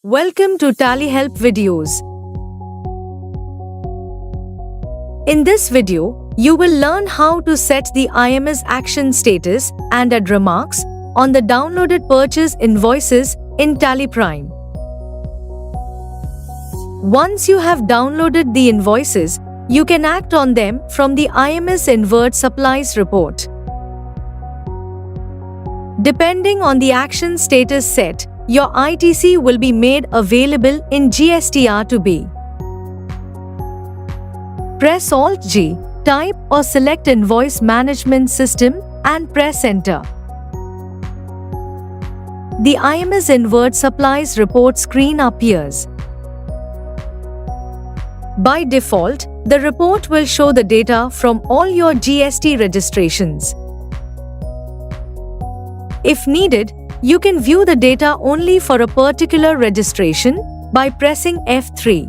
Welcome to Tally Help videos. In this video, you will learn how to set the IMS action status and add remarks on the downloaded purchase invoices in Tally Prime. Once you have downloaded the invoices, you can act on them from the IMS Inward Supplies report. Depending on the action status set, your ITC will be made available in GSTR2B. Press Alt-G, type or select Invoice Management System and press Enter. The IMS Inward Supplies report screen appears. By default, the report will show the data from all your GST registrations. If needed, you can view the data only for a particular registration by pressing F3.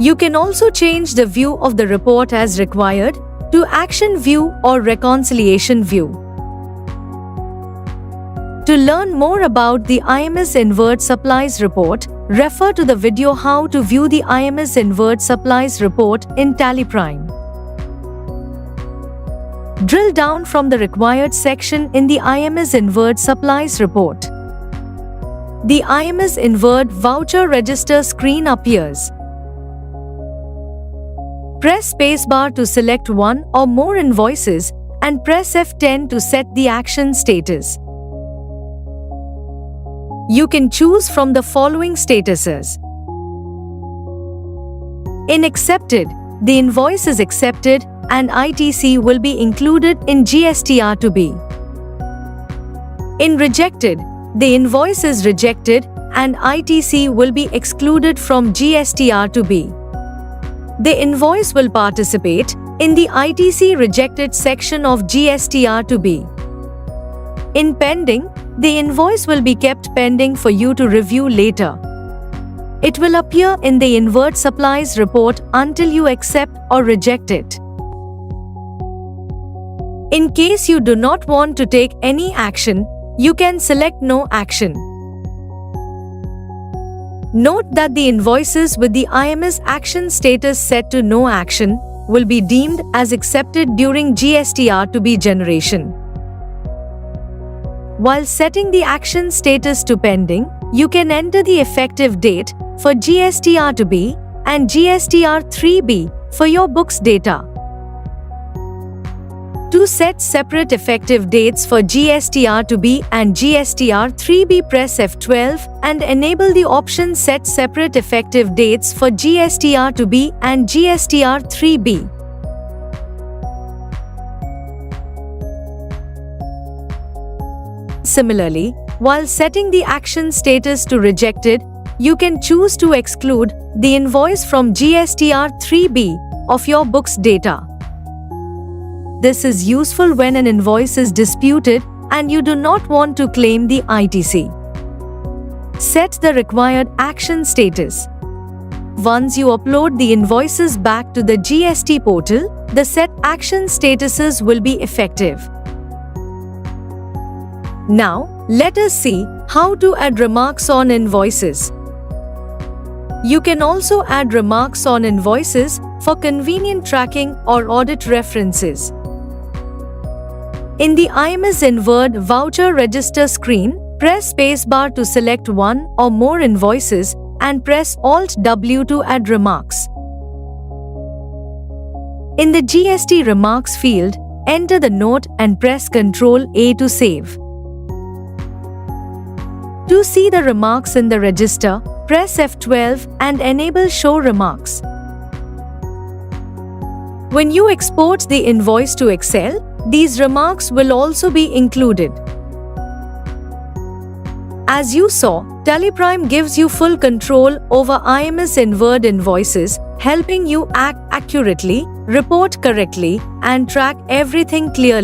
You can also change the view of the report as required to Action View or Reconciliation View. To learn more about the IMS Inward Supplies report, refer to the video How to View the IMS Inward Supplies report in Tally Prime. Drill down from the required section in the IMS Inward Supplies report. The IMS Inward Voucher Register screen appears. Press spacebar to select one or more invoices and press F10 to set the action status. You can choose from the following statuses. In accepted, the invoice is accepted and ITC will be included in GSTR2B. In rejected, the invoice is rejected and ITC will be excluded from GSTR2B. The invoice will participate in the ITC rejected section of GSTR2B. In pending, the invoice will be kept pending for you to review later. It will appear in the Inward Supplies report until you accept or reject it. In case you do not want to take any action, you can select No Action. Note that the invoices with the IMS action status set to No Action will be deemed as accepted during GSTR2B generation. While setting the action status to pending, you can enter the effective date for GSTR2B and GSTR3B for your books data. To set separate effective dates for GSTR2B and GSTR3B, press F12 and enable the option Set Separate Effective Dates for GSTR2B and GSTR3B. Similarly, while setting the action status to rejected, you can choose to exclude the invoice from GSTR3B of your books data. This is useful when an invoice is disputed and you do not want to claim the ITC. Set the required action status. Once you upload the invoices back to the GST portal, the set action statuses will be effective. Now, let us see how to add remarks on invoices. You can also add remarks on invoices for convenient tracking or audit references. In the IMS Inward Voucher Register screen, press spacebar to select one or more invoices and press Alt-W to add remarks. In the GST Remarks field, enter the note and press Ctrl-A to save. To see the remarks in the register, press F12 and enable Show Remarks. When you export the invoice to Excel, these remarks will also be included. As you saw, Tally Prime gives you full control over IMS Inward invoices, helping you act accurately, report correctly, and track everything clearly.